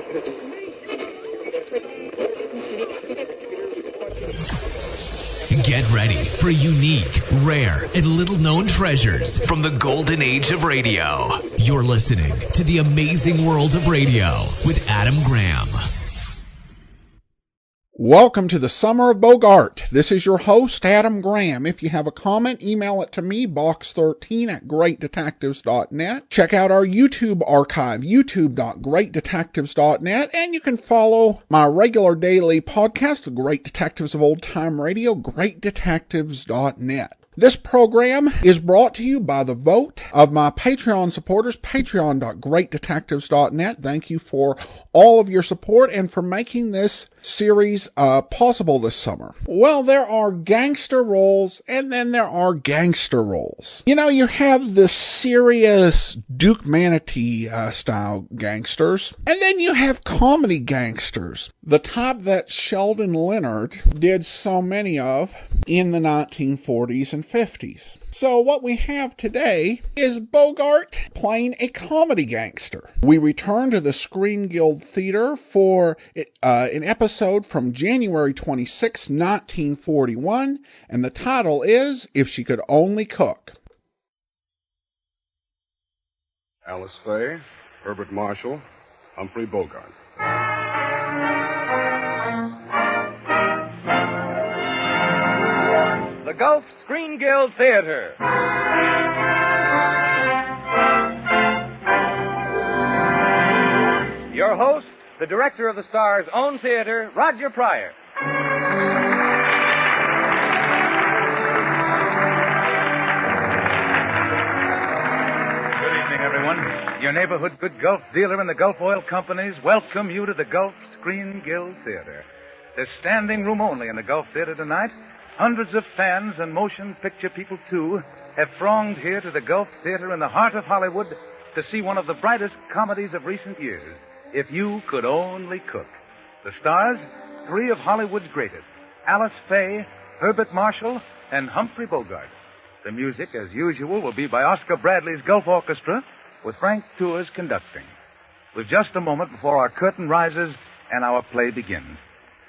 Get ready for unique, rare, and little-known treasures from the golden age of radio. You're listening to The Amazing World of Radio with Adam Graham. Welcome to the Summer of Bogart. This is your host, Adam Graham. If you have a comment, email it to me, box13@greatdetectives.net. Check out our YouTube archive, youtube.greatdetectives.net, and you can follow my regular daily podcast, The Great Detectives of Old Time Radio, greatdetectives.net. This program is brought to you by the vote of my Patreon supporters, patreon.greatdetectives.net. Thank you for all of your support and for making this series possible this summer. Well, there are gangster roles and then there are gangster roles. You know, you have the serious Duke Manatee style gangsters, and then you have comedy gangsters, the type that Sheldon Leonard did so many of in the 1940s and 50s. So what we have today is Bogart playing a comedy gangster. We return to the Screen Guild Theater for an episode from January 26, 1941, and the title is If She Could Only Cook. Alice Faye, Herbert Marshall, Humphrey Bogart. The Gulf Screen Guild Theater. Your host, the director of the Star's own theater, Roger Pryor. Good evening, everyone. Your neighborhood good Gulf dealer and the Gulf Oil Companies welcome you to the Gulf Screen Guild Theater. There's standing room only in the Gulf Theater tonight. Hundreds of fans and motion picture people, too, have thronged here to the Gulf Theater in the heart of Hollywood to see one of the brightest comedies of recent years, If You Could Only Cook. The stars, three of Hollywood's greatest, Alice Faye, Herbert Marshall, and Humphrey Bogart. The music, as usual, will be by Oscar Bradley's Gulf Orchestra, with Frank Tours conducting. With just a moment before our curtain rises and our play begins.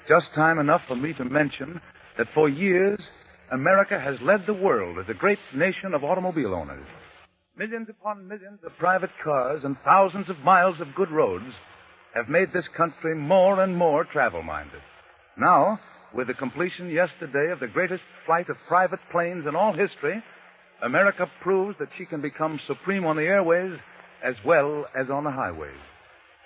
Just time enough for me to mention that for years, America has led the world as a great nation of automobile owners. Millions upon millions of private cars and thousands of miles of good roads have made this country more and more travel-minded. Now, with the completion yesterday of the greatest flight of private planes in all history, America proves that she can become supreme on the airways as well as on the highways.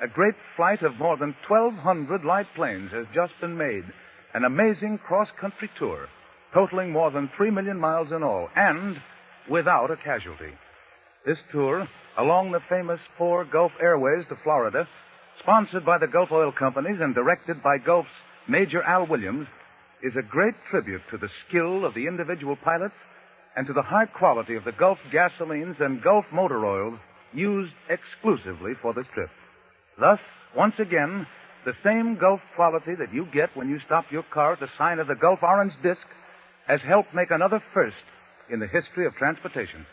A great flight of more than 1,200 light planes has just been made, an amazing cross-country tour, totaling more than 3 million miles in all, and without a casualty. This tour, along the famous 4 Gulf Airways to Florida, sponsored by the Gulf Oil Companies and directed by Gulf's Major Al Williams, is a great tribute to the skill of the individual pilots and to the high quality of the Gulf gasolines and Gulf motor oils used exclusively for this trip. Thus, once again, the same Gulf quality that you get when you stop your car at the sign of the Gulf Orange Disc has helped make another first in the history of transportation.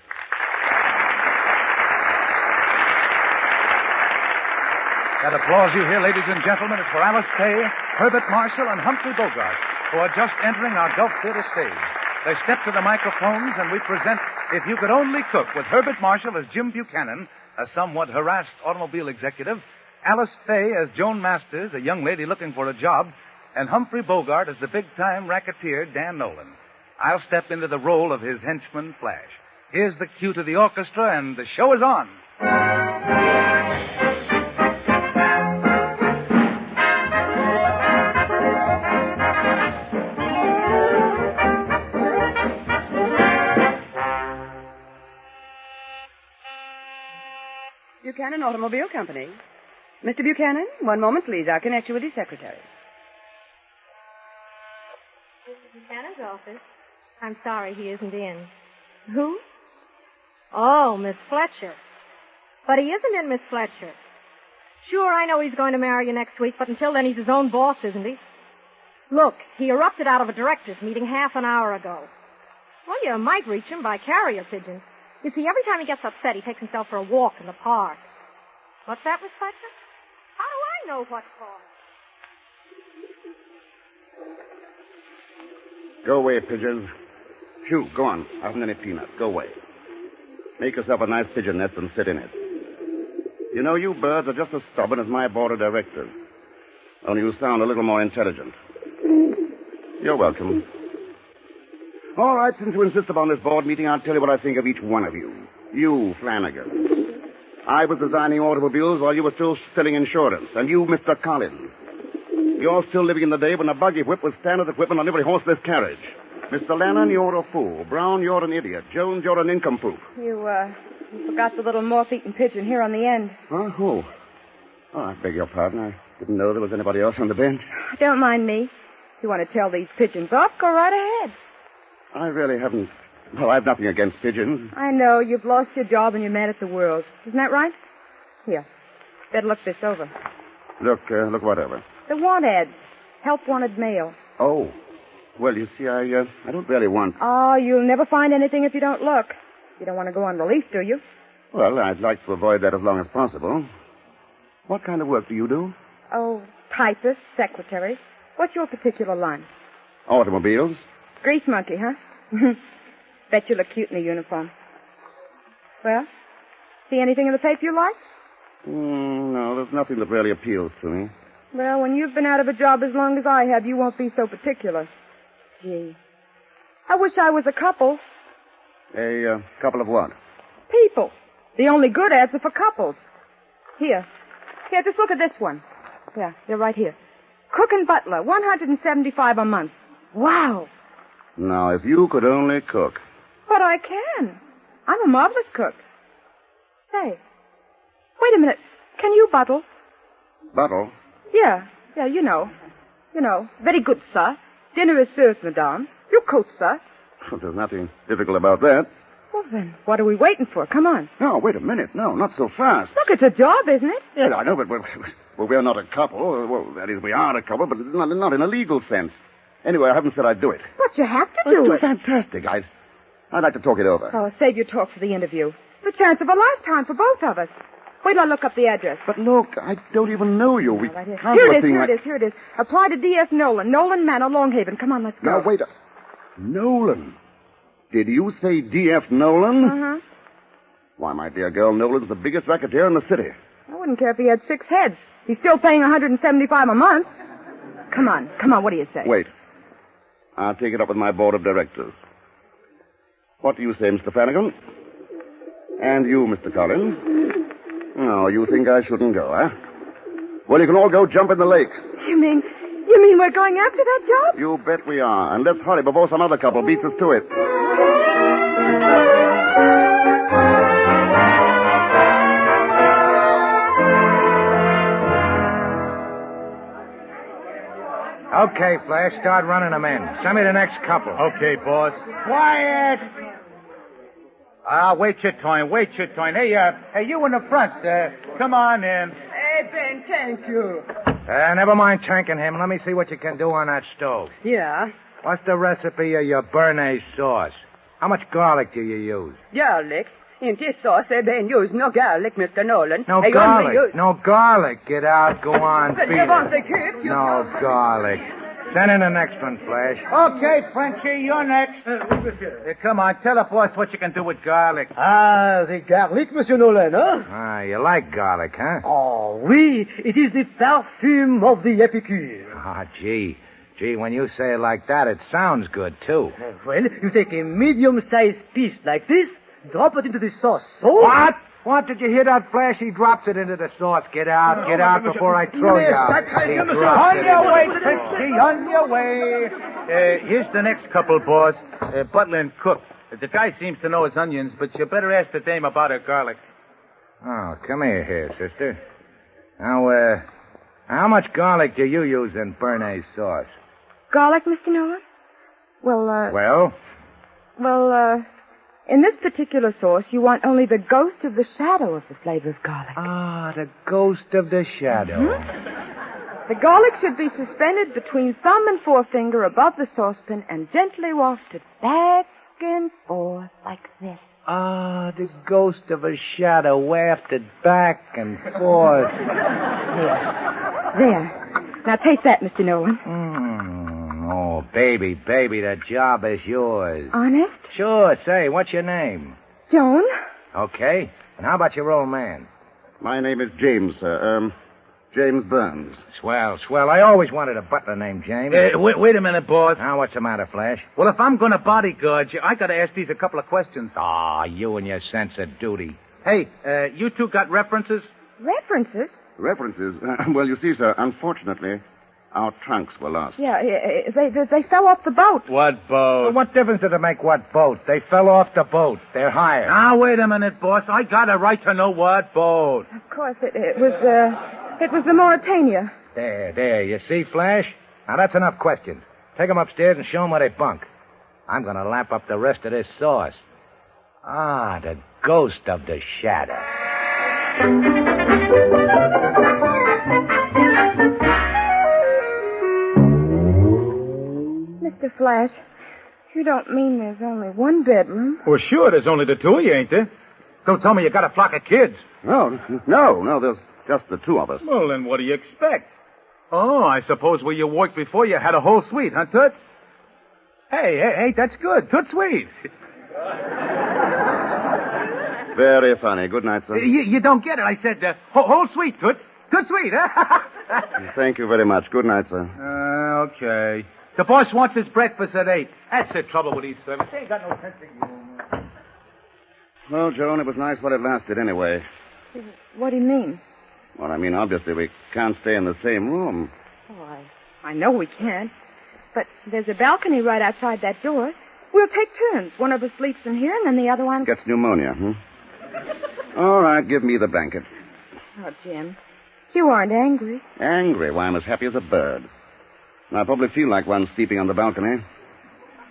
That applause you hear, ladies and gentlemen, is for Alice Faye, Herbert Marshall, and Humphrey Bogart, who are just entering our Gulf Theater stage. They step to the microphones, and we present If You Could Only Cook, with Herbert Marshall as Jim Buchanan, a somewhat harassed automobile executive, Alice Faye as Joan Masters, a young lady looking for a job, and Humphrey Bogart as the big-time racketeer, Dan Noland. I'll step into the role of his henchman, Flash. Here's the cue to the orchestra, and the show is on. Buchanan Automobile Company. Mr. Buchanan, one moment, please. I'll connect you with his secretary. Mr. Buchanan's office. I'm sorry he isn't in. Who? Oh, Miss Fletcher. But he isn't in, Miss Fletcher. Sure, I know he's going to marry you next week, but until then he's his own boss, isn't he? Look, he erupted out of a director's meeting half an hour ago. Well, you might reach him by carrier pigeon. You see, every time he gets upset, he takes himself for a walk in the park. What's that, Miss Fletcher? How do I I know what for. Go away, pigeons. Shoo, go on. I haven't any peanuts. Go away. Make yourself a nice pigeon nest and sit in it. You know, you birds are just as stubborn as my board of directors. Only you sound a little more intelligent. You're welcome. All right, since you insist upon this board meeting, I'll tell you what I think of each one of you. You, Flanagan. I was designing automobiles while you were still filling insurance. And you, Mr. Collins. You're still living in the day when a buggy whip was standard equipment on every horseless carriage. Mr. Lannon, you're a fool. Brown, you're an idiot. Jones, you're an nincompoop. You forgot the little moth-eaten pigeon here on the end. Huh? Who? Oh, I beg your pardon. I didn't know there was anybody else on the bench. Don't mind me. If you want to tell these pigeons off, go right ahead. I really haven't... Well, I've nothing against pigeons. I know. You've lost your job and you're mad at the world. Isn't that right? Here. Better look this over. Look whatever. The want ads. Help wanted mail. Oh. Well, you see, I don't really want... Oh, you'll never find anything if you don't look. You don't want to go on relief, do you? Well, I'd like to avoid that as long as possible. What kind of work do you do? Oh, typist, secretary. What's your particular line? Automobiles. Grease monkey, huh? Bet you look cute in a uniform. Well, see anything in the paper you like? No, there's nothing that really appeals to me. Well, when you've been out of a job as long as I have, you won't be so particular. Gee. I wish I was a couple. A couple of what? People. The only good ads are for couples. Here, just look at this one. Yeah, they're right here. Cook and butler, $175 a month. Wow. Now, if you could only cook. But I can. I'm a marvelous cook. Say, wait a minute. Can you buttle? Buttle? Yeah, you know. Very good, sir. Dinner is served, madame. You cook, sir. Well, there's nothing difficult about that. Well, then, what are we waiting for? Come on. No, wait a minute. No, not so fast. Look, it's a job, isn't it? Yeah, I know, but we're not a couple. Well, that is, we are a couple, but not in a legal sense. Anyway, I haven't said I'd do it. But you have to Well, do it's it. Fantastic. I'd like to talk it over. Oh, save your talk for the interview. The chance of a lifetime for both of us. Wait till I look up the address. But look, I don't even know you. We right can't here do a it is, thing here like... it is, here it is. Apply to D.F. Noland, Noland Manor, Longhaven. Come on, let's go. Now, wait Nolan. Did you say D.F. Nolan? Uh-huh. Why, my dear girl, Nolan's the biggest racketeer in the city. I wouldn't care if he had 6 heads. He's still paying $175 a month. Come on, what do you say? Wait. I'll take it up with my board of directors. What do you say, Mr. Flanagan? And you, Mr. Collins? Oh, you think I shouldn't go, huh? Well, you can all go jump in the lake. You mean we're going after that job? You bet we are. And let's hurry before some other couple beats us to it. Okay, Flash, start running them in. Send me the next couple. Okay, boss. Quiet! Wait your turn. Hey, you in the front. Come on in. Hey, Ben, thank you. Never mind thanking him. Let me see what you can do on that stove. Yeah, What's the recipe of your béarnaise sauce? How much garlic do you use? garlic. In this sauce, Ben use no garlic, Mr. Nolan. No I garlic. only use... No garlic. Get out. Go on. But beat you it. want to keep... You No don't- garlic. Send in the next one, Flash. Okay, Frenchie, you're next. Come on, tell the boss what you can do with garlic. The garlic, Monsieur Nolan, huh? You like garlic, huh? Oh, oui. It is the perfume of the épicure. Gee, when you say it like that, it sounds good, too. Well, you take a medium-sized piece like this, drop it into the sauce. So... What? What? Did you hear that, Flash? He drops it into the sauce. Get out before I throw you out. He drops On it your into way, the sauce. Frenchie, on your way. Here's the next couple, boss. Butler and cook. The guy seems to know his onions, but you better ask the dame about her garlic. Oh, come here, sister. Now, how much garlic do you use in béarnaise sauce? Garlic, Mr. Nolan? Well, Well? In this particular sauce, you want only the ghost of the shadow of the flavor of garlic. The ghost of the shadow. Mm-hmm. The garlic should be suspended between thumb and forefinger above the saucepan and gently wafted back and forth like this. Ah, the ghost of a shadow wafted back and forth. There. Now taste that, Mr. Noland. Oh, baby, the job is yours. Honest? Sure, say, what's your name? Joan? Okay. And how about your old man? My name is James, sir. James Burns. Swell. I always wanted a butler named James. Wait a minute, boss. Now, what's the matter, Flash? Well, if I'm going to bodyguard you, I got to ask these a couple of questions. Ah, you and your sense of duty. Hey, you two got references? References? References? Well, you see, sir, unfortunately, our trunks were lost. Yeah, they fell off the boat. What boat? Well, what difference does it make what boat? They fell off the boat. They're hired. Now, wait a minute, boss. I got a right to know what boat. Of course, it was the Mauritania. There. You see, Flash? Now, that's enough questions. Take them upstairs and show them where they bunk. I'm going to lap up the rest of this sauce. Ah, the ghost of the shadow. Mr. Flash, you don't mean there's only one bedroom? Well, sure, there's only the two of you, ain't there? Don't tell me you got a flock of kids. No, there's just the two of us. Well, then what do you expect? Oh, I suppose where you worked before you had a whole suite, huh, Toots? Hey, that's good. Toots sweet. Very funny. Good night, sir. You don't get it. I said whole suite, Toots. Toots sweet, huh? Thank you very much. Good night, sir. Okay. The boss wants his breakfast at 8. That's the trouble with these servants. They ain't got no sense of humor. Well, Joan, it was nice while it lasted anyway. What do you mean? Well, I mean, obviously we can't stay in the same room. Oh, I know we can't. But there's a balcony right outside that door. We'll take turns. One of us sleeps in here, and then the other one... Gets pneumonia, All right, give me the blanket. Oh, Jim, you aren't angry. Angry? Why, I'm as happy as a bird. And I probably feel like one sleeping on the balcony.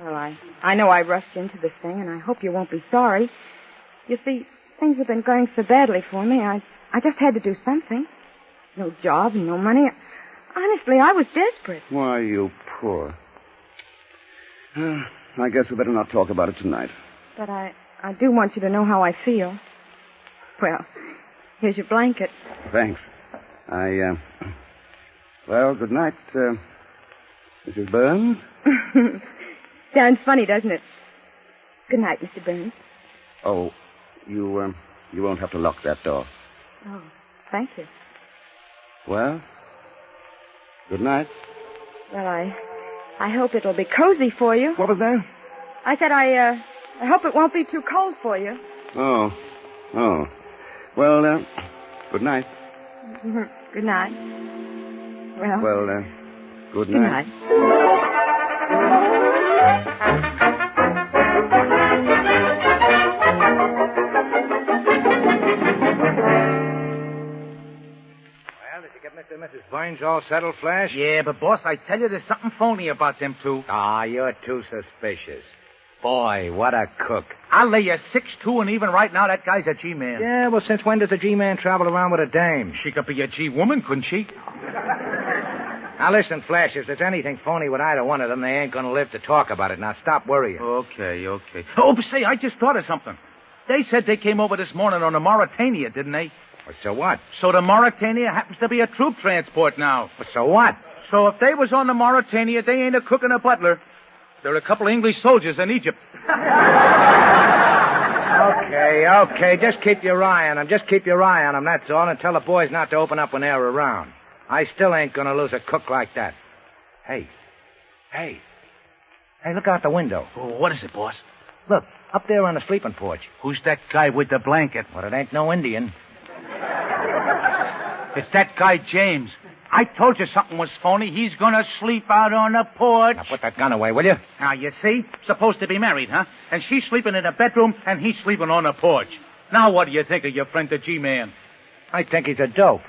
Well, I know I rushed into this thing, and I hope you won't be sorry. You see, things have been going so badly for me, I just had to do something. No job, no money. Honestly, I was desperate. Why, you poor. I guess we better not talk about it tonight. But I do want you to know how I feel. Well, here's your blanket. Thanks. Well, good night, Mrs. Burns. Sounds funny, doesn't it? Good night, Mr. Burns. Oh, you won't have to lock that door. Oh, thank you. Well, good night. Well, I hope it'll be cozy for you. What was that? I said I hope it won't be too cold for you. Oh. Well, good night. Good night. Well, good night. Good night. Mr. and Mrs. Burns all settled, Flash? Yeah, but, boss, I tell you, there's something phony about them two. Ah, you're too suspicious. Boy, what a cook. I'll lay you 6'2", and even right now, that guy's a G-man. Yeah, well, since when does a G-man travel around with a dame? She could be a G-woman, couldn't she? Now, listen, Flash, if there's anything phony with either one of them, they ain't gonna live to talk about it. Now, stop worrying. Okay. Oh, but say, I just thought of something. They said they came over this morning on the Mauritania, didn't they? So what? So the Mauritania happens to be a troop transport now. So what? So if they was on the Mauritania, they ain't a cook and a butler. They're a couple of English soldiers in Egypt. Okay. Just keep your eye on them. That's all, and tell the boys not to open up when they're around. I still ain't gonna lose a cook like that. Hey, look out the window. Oh, what is it, boss? Look, up there on the sleeping porch. Who's that guy with the blanket? Well, it ain't no Indian. It's that guy, James. I told you something was phony. He's gonna sleep out on the porch. Now, put that gun away, will you? Now, you see? Supposed to be married, huh? And she's sleeping in a bedroom, and he's sleeping on the porch. Now, what do you think of your friend, the G-Man? I think he's a dope.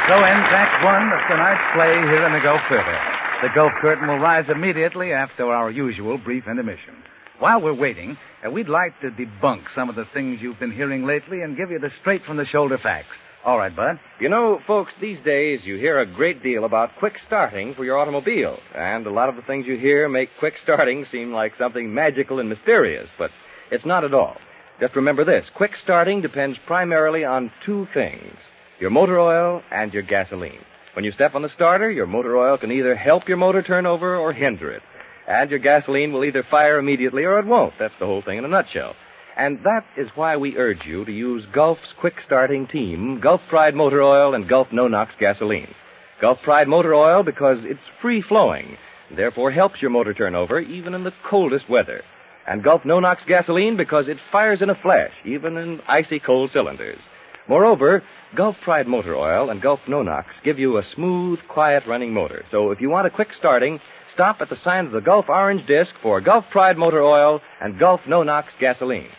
So ends Act 1 of tonight's play here in the Gulf Theater. The Gulf curtain will rise immediately after our usual brief intermission. While we're waiting, And we'd like to debunk some of the things you've been hearing lately and give you the straight-from-the-shoulder facts. All right, Bud. You know, folks, these days you hear a great deal about quick starting for your automobile. And a lot of the things you hear make quick starting seem like something magical and mysterious. But it's not at all. Just remember this. Quick starting depends primarily on two things. Your motor oil and your gasoline. When you step on the starter, your motor oil can either help your motor turn over or hinder it. And your gasoline will either fire immediately or it won't. That's the whole thing in a nutshell. And that is why we urge you to use Gulf's quick starting team, Gulf Pride Motor Oil and Gulf No-Nox Gasoline. Gulf Pride Motor Oil because it's free-flowing, therefore helps your motor turn over even in the coldest weather. And Gulf No-Nox Gasoline because it fires in a flash, even in icy cold cylinders. Moreover, Gulf Pride Motor Oil and Gulf No-Nox give you a smooth, quiet-running motor. So if you want a quick starting, stop at the sign of the Gulf orange disc for Gulf Pride Motor Oil and Gulf No-Nox Gasoline.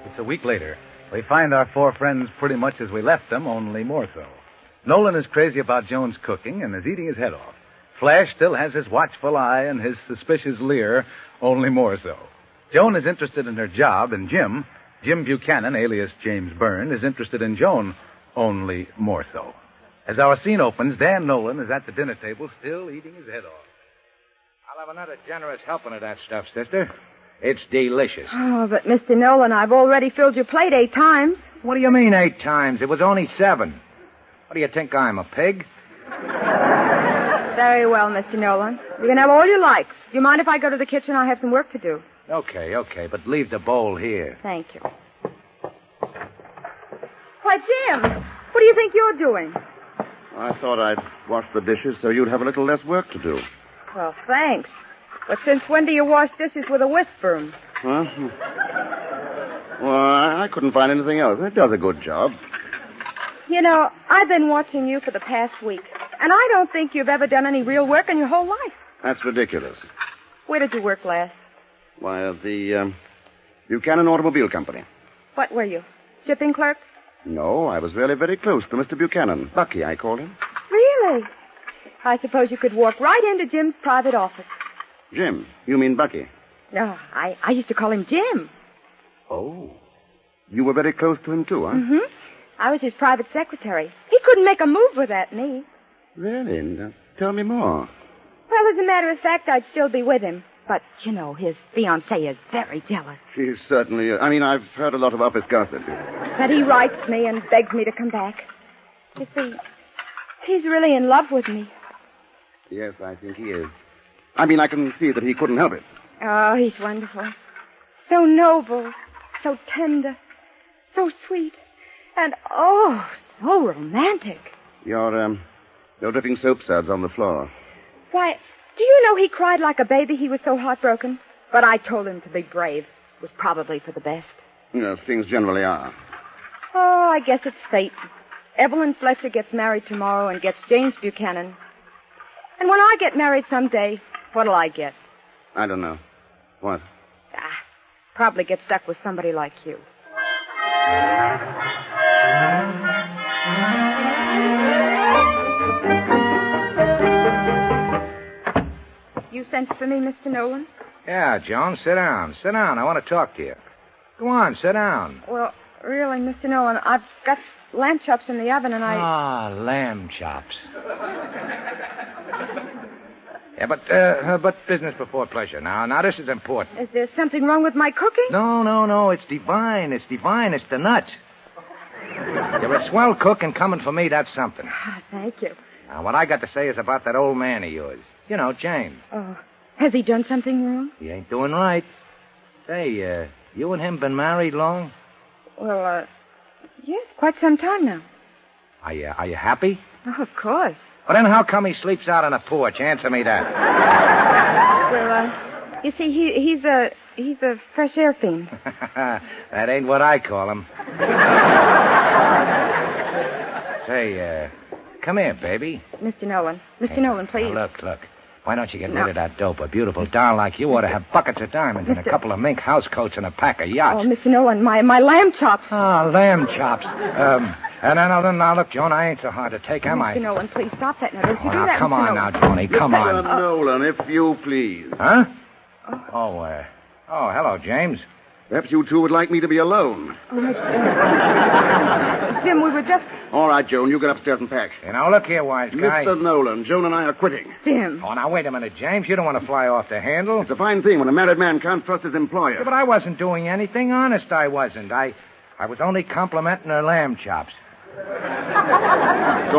It's a week later. We find our four friends pretty much as we left them, only more so. Nolan is crazy about Joan's cooking and is eating his head off. Flash still has his watchful eye and his suspicious leer, only more so. Joan is interested in her job, and Jim Buchanan, alias James Byrne, is interested in Joan, only more so. As our scene opens, Dan Nolan is at the dinner table, still eating his head off. I'll have another generous helping of that stuff, sister. It's delicious. Oh, but Mr. Nolan, I've already filled your plate 8 times. What do you mean 8 times? It was only 7. What do you think, I'm a pig? Very well, Mr. Nolan. You can have all you like. Do you mind if I go to the kitchen? I have some work to do. Okay, but leave the bowl here. Thank you. Why, Jim, what do you think you're doing? I thought I'd wash the dishes so you'd have a little less work to do. Well, thanks. But since when do you wash dishes with a whisk broom? Huh? Well, I couldn't find anything else. It does a good job. You know, I've been watching you for the past week, and I don't think you've ever done any real work in your whole life. That's ridiculous. Where did you work last? Why, at the Buchanan Automobile Company. What were you? Shipping clerk? No, I was really very close to Mr. Buchanan. Bucky, I called him. Really? I suppose you could walk right into Jim's private office. Jim? You mean Bucky? No, I used to call him Jim. Oh. You were very close to him, too, huh? Mm-hmm. I was his private secretary. He couldn't make a move without me. Really? Now, tell me more. Well, as a matter of fact, I'd still be with him. But, you know, his fiancée is very jealous. She certainly is. I mean, I've heard a lot of office gossip. But he writes me and begs me to come back. You see, he's really in love with me. Yes, I think he is. I mean, I can see that he couldn't help it. Oh, he's wonderful. So noble, so tender, so sweet, and, oh, so romantic. You're dripping soap suds on the floor. Why, do you know he cried like a baby? He was so heartbroken. But I told him to be brave. It was probably for the best. Yes, things generally are. Oh, I guess it's fate. Evelyn Fletcher gets married tomorrow and gets James Buchanan. And when I get married someday, what'll I get? I don't know. What? Probably get stuck with somebody like you. You sent for me, Mr. Nolan? Yeah, Joan, sit down. Sit down. I want to talk to you. Go on, sit down. Well, really, Mr. Nolan, I've got lamb chops in the oven and I... Ah, lamb chops. Yeah, but business before pleasure. Now, this is important. Is there something wrong with my cooking? No. It's divine. It's divine. It's the nuts. You're a swell cook, and coming for me, that's something. Oh, thank you. Now, what I got to say is about that old man of yours. You know, James. Oh, has he done something wrong? He ain't doing right. Say, you and him been married long? Well, yes, quite some time now. Are you happy? Oh, of course. Well, then how come he sleeps out on the porch? Answer me that. Well, you see, he's a fresh air fiend. That ain't what I call him. Say, come here, baby. Mr. Nolan, please. Now, look. Why don't you get rid of that dope? A beautiful doll like you ought to have buckets of diamonds and a couple of mink housecoats and a pack of yachts. Oh, Mr. Noland, my lamb chops. Ah, lamb chops. Now, look, Joan, I ain't so hard to take, am I? Mr. Noland, please stop that now. Don't you do now, that, come Mr. on Noland. now, Johnny, come on. Mr. Nolan, if you please. Huh? Oh, hello, James. Perhaps you two would like me to be alone. Jim, we were just... All right, Joan, you get upstairs and pack. Look here, wise guy. Mr. Nolan, Joan and I are quitting. Jim. Oh, now, wait a minute, James. You don't want to fly off the handle. It's a fine thing when a married man can't trust his employer. Yeah, but I wasn't doing anything. Honest, I wasn't. I was only complimenting her lamb chops. Go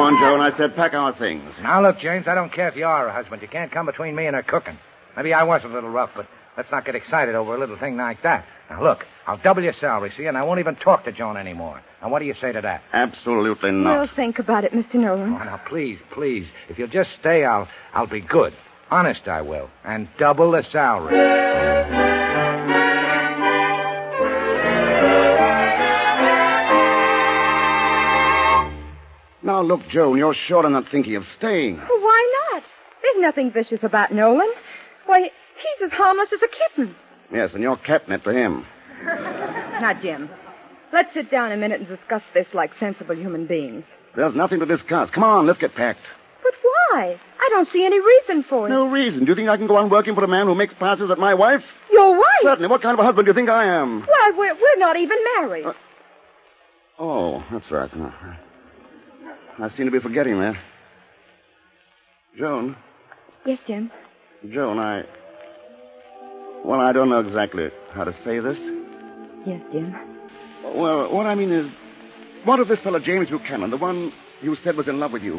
on, Joan. I said pack our things. Now, look, James, I don't care if you are a husband. You can't come between me and her cooking. Maybe I was a little rough, but let's not get excited over a little thing like that. Now, look, I'll double your salary, see, and I won't even talk to Joan anymore. Now, what do you say to that? Absolutely not. We'll think about it, Mr. Nolan. Oh, now, please. If you'll just stay, I'll be good. Honest, I will. And double the salary. Now, look, Joan, you're sure not thinking of staying. Well, why not? There's nothing vicious about Nolan. Why, he's as harmless as a kitten. Yes, and you're catnip to him. Now, Jim, let's sit down a minute and discuss this like sensible human beings. There's nothing to discuss. Come on, let's get packed. But why? I don't see any reason for it. No reason. Do you think I can go on working for a man who makes passes at my wife? Your wife? Certainly. What kind of a husband do you think I am? Why, we're not even married. Oh, that's right. No. I seem to be forgetting that. Joan. Yes, Jim? Joan, Well, I don't know exactly how to say this. Yes, Jim. Well, what I mean is, what if this fellow James Buchanan, the one you said was in love with you,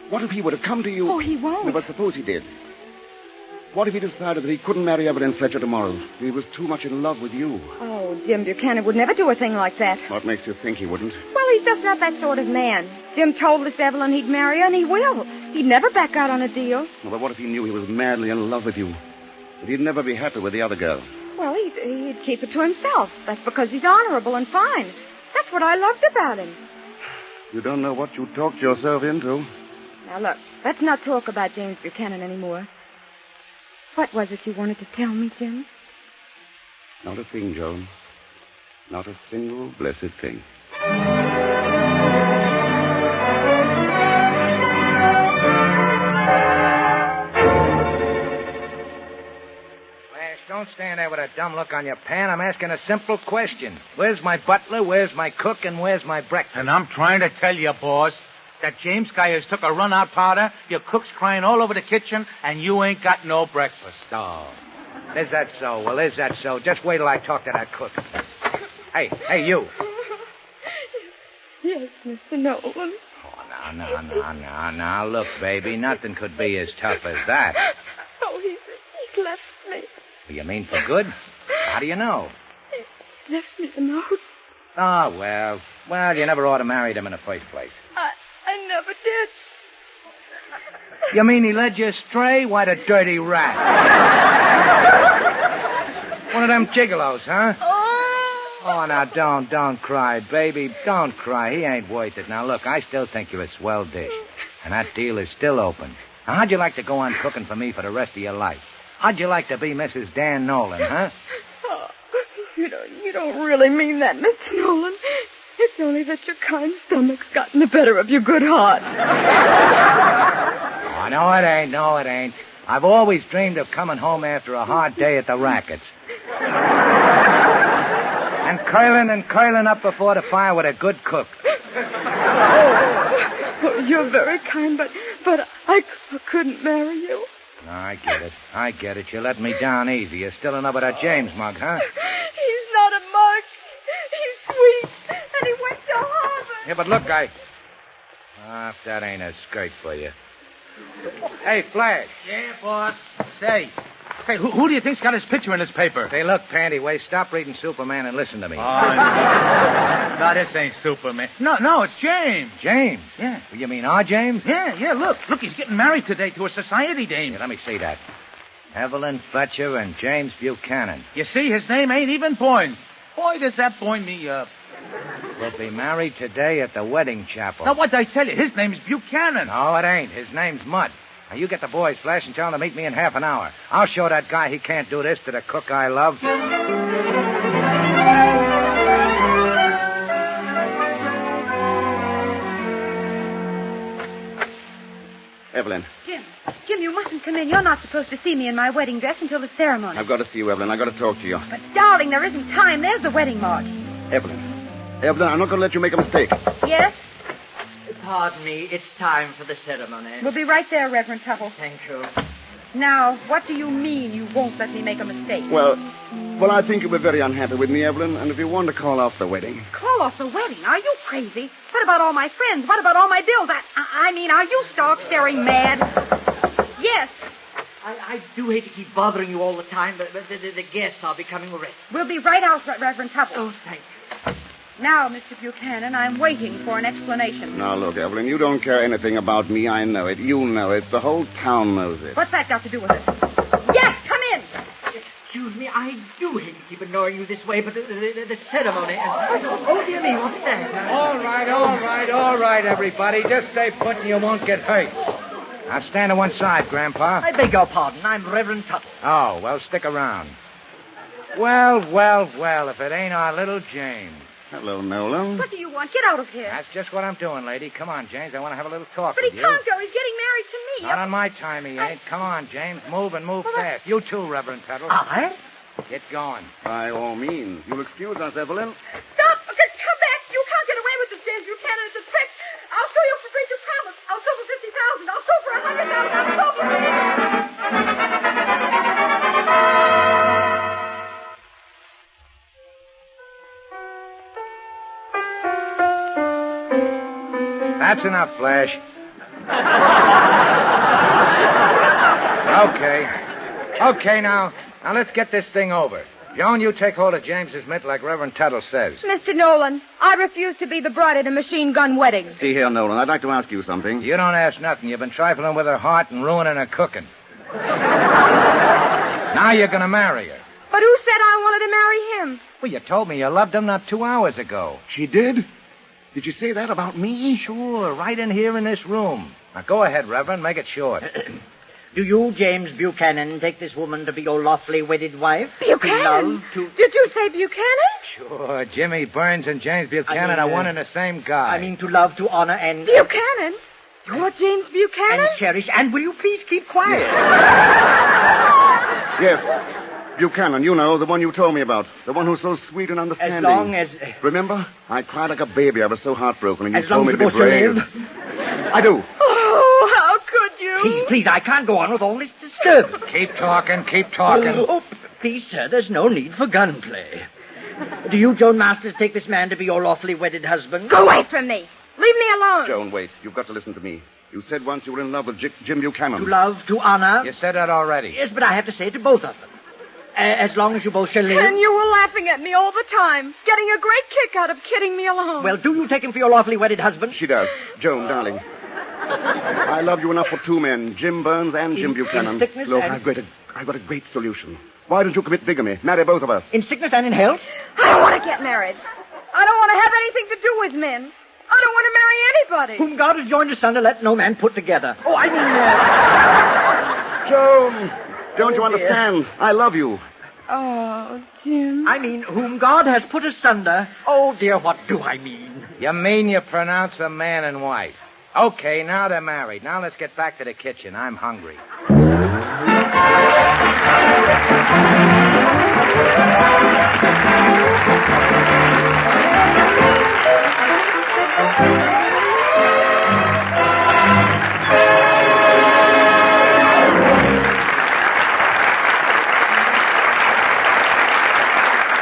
what if he were to come to you... Oh, he won't. No, but suppose he did. What if he decided that he couldn't marry Evelyn Fletcher tomorrow? He was too much in love with you. Oh, Jim Buchanan would never do a thing like that. What makes you think he wouldn't? Well, he's just not that sort of man. Jim told this Evelyn he'd marry her, and he will. He'd never back out on a deal. No, but what if he knew he was madly in love with you? That he'd never be happy with the other girl? Well, he'd keep it to himself. That's because he's honorable and fine. That's what I loved about him. You don't know what you talked yourself into. Now, look, let's not talk about James Buchanan anymore. What was it you wanted to tell me, Jim? Not a thing, Joan. Not a single blessed thing. Don't stand there with a dumb look on your pan. I'm asking a simple question. Where's my butler, where's my cook, and where's my breakfast? And I'm trying to tell you, boss, that James guy has took a run-out powder, your cook's crying all over the kitchen, and you ain't got no breakfast. Oh. Is that so? Well, is that so? Just wait till I talk to that cook. Hey, you. Yes, Mr. Nolan. Oh, now. Look, baby, nothing could be as tough as that. Oh, he's left me. You mean for good? How do you know? He left me a note. Oh, well, you never ought to marry him in the first place. I never did. You mean he led you astray? What a dirty rat. One of them gigolos, huh? Oh, now, don't cry, baby. Don't cry. He ain't worth it. Now, look, I still think you're a swell dish. And that deal is still open. Now, how'd you like to go on cooking for me for the rest of your life? How'd you like to be Mrs. Dan Noland, huh? Oh, you don't really mean that, Mr. Nolan. It's only that your kind stomach's gotten the better of your good heart. Oh, no, it ain't. I've always dreamed of coming home after a hard day at the rackets. And curling up before the fire with a good cook. Oh, you're very kind, but I couldn't marry you. No, I get it. You let me down easy. You're still in love with that James mug, huh? He's not a mug. He's sweet, and he went to Harvard. Yeah, but look, if that ain't a skirt for you. Hey, Flash. Yeah, boss. Say, who do you think's got his picture in this paper? Hey, look, Panty Waist, stop reading Superman and listen to me. Oh, no, this ain't Superman. No, it's James. James? Yeah. You mean our James? Yeah, look, he's getting married today to a society dame. Yeah, let me see that. Evelyn Fletcher and James Buchanan. You see, his name ain't even Boyne. Boy, does that buoy me up. We'll be married today at the wedding chapel. Now, what'd I tell you? His name's Buchanan. No, it ain't. His name's Mud. Now, you get the boys, Flash, and tell them to meet me in half an hour. I'll show that guy he can't do this to the cook I love. Evelyn. Jim, you mustn't come in. You're not supposed to see me in my wedding dress until the ceremony. I've got to see you, Evelyn. I've got to talk to you. But, darling, there isn't time. There's the wedding march. Evelyn, I'm not going to let you make a mistake. Yes? Pardon me. It's time for the ceremony. We'll be right there, Reverend Tuttle. Thank you. Now, what do you mean you won't let me make a mistake? Well, I think you'll be very unhappy with me, Evelyn, and if you want to call off the wedding. Call off the wedding? Are you crazy? What about all my friends? What about all my bills? I mean, are you stark staring mad? Yes. I do hate to keep bothering you all the time, but the guests are becoming restless. We'll be right out, Reverend Tuttle. Oh, thank you. Now, Mr. Buchanan, I'm waiting for an explanation. Now, look, Evelyn, you don't care anything about me. I know it. You know it. The whole town knows it. What's that got to do with it? Yes, come in. Excuse me, I do hate to keep annoying you this way, but the ceremony... Oh, dear me, what's that? All right, everybody. Just stay put and you won't get hurt. Now stand to one side, Grandpa. I beg your pardon. I'm Reverend Tuttle. Oh, well, stick around. Well, if it ain't our little James. Hello, Noland. What do you want? Get out of here. That's just what I'm doing, lady. Come on, James. I want to have a little talk But with he you. can't go. He's getting married to me. Not on my time, he ain't. Come on, James. Move and move fast. You too, Reverend Tuttle. I? Get going. By all means. You'll excuse us, Evelyn. Stop! Come back! You can't get away with this, James Buchanan. It's a trick. I'll sue you for breach of promise. I'll sue for $50,000. I'll sue for $100,000. I'll sue for... That's enough, Flash. Okay, now let's get this thing over. Joan, you take hold of James's mitt like Reverend Tuttle says. Mr. Noland, I refuse to be the bride at a machine gun wedding. See here, Noland, I'd like to ask you something. You don't ask nothing. You've been trifling with her heart and ruining her cooking. Now you're going to marry her. But who said I wanted to marry him? Well, you told me you loved him not 2 hours ago. She did? Did you say that about me? Sure, right in here in this room. Now go ahead, Reverend. Make it short. Do you, James Buchanan, take this woman to be your lawfully wedded wife? Buchanan? Did you say Buchanan? Sure. Jimmy Burns and James Buchanan are one and the same guy. I mean to love, to honor, and... Buchanan? You're James Buchanan? And cherish. And will you please keep quiet? Yes. Buchanan, you know, the one you told me about. The one who's so sweet and understanding. As long as... Remember? I cried like a baby. I was so heartbroken. And you as told me to be brave. I do. Oh, how could you? Please, I can't go on with all this disturbance. Keep talking. Oh, please, sir, there's no need for gunplay. Do you, Joan Masters, take this man to be your lawfully wedded husband? Go away from me. Leave me alone. Joan, wait. You've got to listen to me. You said once you were in love with Jim Buchanan. To love, to honor. You said that already. Yes, but I have to say it to both of them. As long as you both shall live. And you were laughing at me all the time, getting a great kick out of kidding me alone. Well, do you take him for your lawfully wedded husband? She does. Joan, darling. I love you enough for 2 men, Jim Burns and Jim Buchanan. In sickness Look, and... I've got a great solution. Why don't you commit bigamy? Marry both of us. In sickness and in health? I don't want to get married. I don't want to have anything to do with men. I don't want to marry anybody. Whom God has joined asunder, let no man put together. Oh, I mean... Joan, don't you understand? I love you. Oh, Jim. I mean, whom God has put asunder. Oh, dear, what do I mean? You mean you pronounce a man and wife. Okay, now they're married. Now let's get back to the kitchen. I'm hungry.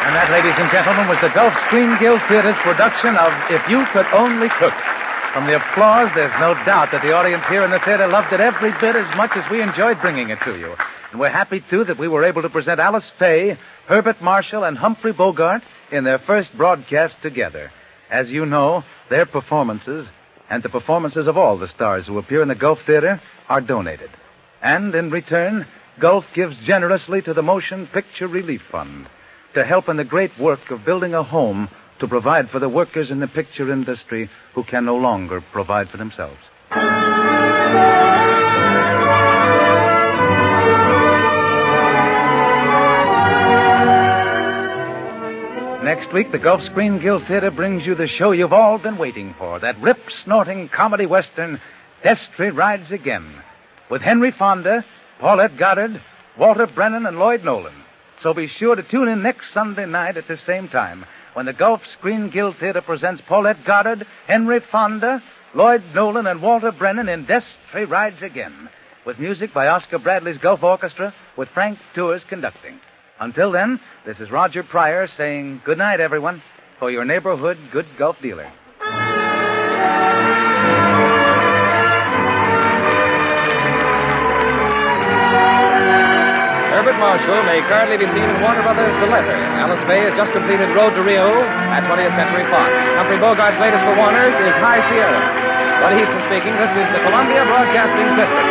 And that, ladies and gentlemen, was the Gulf Screen Guild Theater's production of If You Could Only Cook. From the applause, there's no doubt that the audience here in the theater loved it every bit as much as we enjoyed bringing it to you. And we're happy, too, that we were able to present Alice Faye, Herbert Marshall, and Humphrey Bogart in their first broadcast together. As you know, their performances, and the performances of all the stars who appear in the Gulf Theater, are donated. And in return, Gulf gives generously to the Motion Picture Relief Fund to help in the great work of building a home to provide for the workers in the picture industry who can no longer provide for themselves. Next week, the Gulf Screen Guild Theater brings you the show you've all been waiting for, that rip-snorting comedy western, Destry Rides Again, with Henry Fonda, Paulette Goddard, Walter Brennan, and Lloyd Noland. So be sure to tune in next Sunday night at the same time when the Gulf Screen Guild Theater presents Paulette Goddard, Henry Fonda, Lloyd Noland, and Walter Brennan in Destry Rides Again, with music by Oscar Bradley's Gulf Orchestra, with Frank Tours conducting. Until then, this is Roger Pryor saying good night, everyone, for your neighborhood good Gulf dealer. Herbert Marshall may currently be seen in Warner Brothers' The Letter. Alice Faye has just completed Road to Rio at 20th Century Fox. Humphrey Bogart's latest for Warner's is High Sierra. Buddy Easton speaking. This is the Columbia Broadcasting System.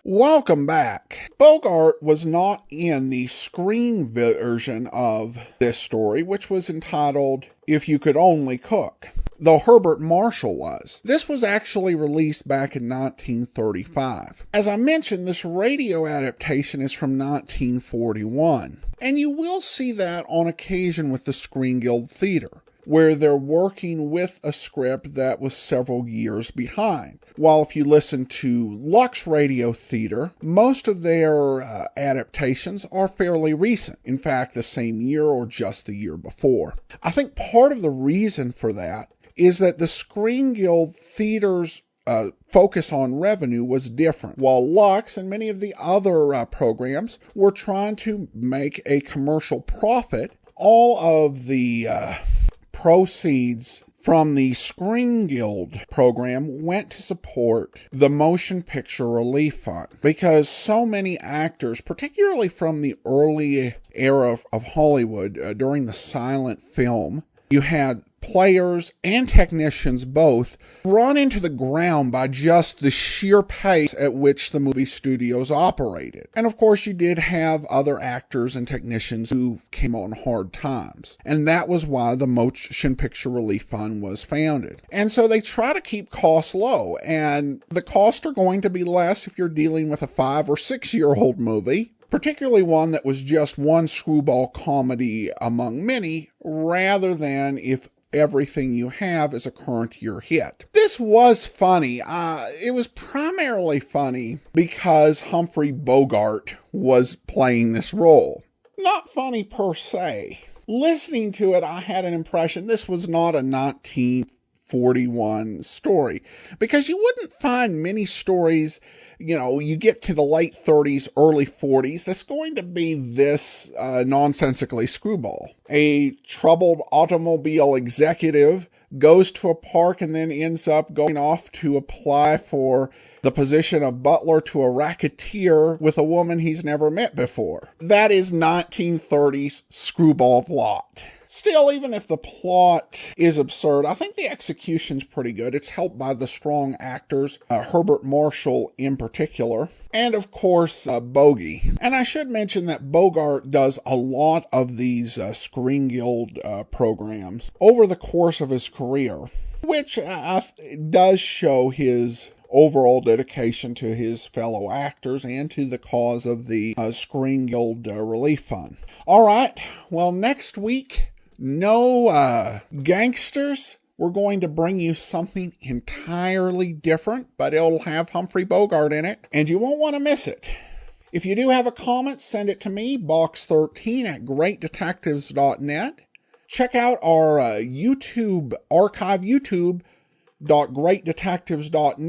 Welcome back. Bogart was not in the screen version of this story, which was entitled If You Could Only Cook, though Herbert Marshall was. This was actually released back in 1935. As I mentioned, this radio adaptation is from 1941, and you will see that on occasion with the Screen Guild Theater, where they're working with a script that was several years behind. While if you listen to Lux Radio Theater, most of their adaptations are fairly recent. In fact, the same year or just the year before. I think part of the reason for that is that the Screen Guild Theater's focus on revenue was different, while Lux and many of the other programs were trying to make a commercial profit. All of the proceeds from the Screen Guild program went to support the Motion Picture Relief Fund, because so many actors, particularly from the early era of Hollywood, during the silent film, you had players and technicians both run into the ground by just the sheer pace at which the movie studios operated. And of course you did have other actors and technicians who came on hard times. And that was why the Motion Picture Relief Fund was founded. And so they try to keep costs low, and the costs are going to be less if you're dealing with a 5 or 6 year old movie, particularly one that was just one screwball comedy among many, rather than if everything you have is a current year hit. This was funny. It was primarily funny because Humphrey Bogart was playing this role. Not funny per se. Listening to it, I had an impression this was not a 1941 story, because you wouldn't find many stories, you get to the late 30s, early 40s, that's going to be this nonsensically screwball. A troubled automobile executive goes to a park and then ends up going off to apply for the position of butler to a racketeer with a woman he's never met before. That is 1930s screwball plot. Still, even if the plot is absurd, I think the execution's pretty good. It's helped by the strong actors, Herbert Marshall in particular, and of course, Bogey. And I should mention that Bogart does a lot of these Screen Guild programs over the course of his career, which does show his overall dedication to his fellow actors and to the cause of the Screen Guild Relief Fund. All right, well, next week, no gangsters. We're going to bring you something entirely different, but it'll have Humphrey Bogart in it, and you won't want to miss it. If you do have a comment, send it to me, box13@greatdetectives.net. Check out our YouTube archive, youtube.greatdetectives.net.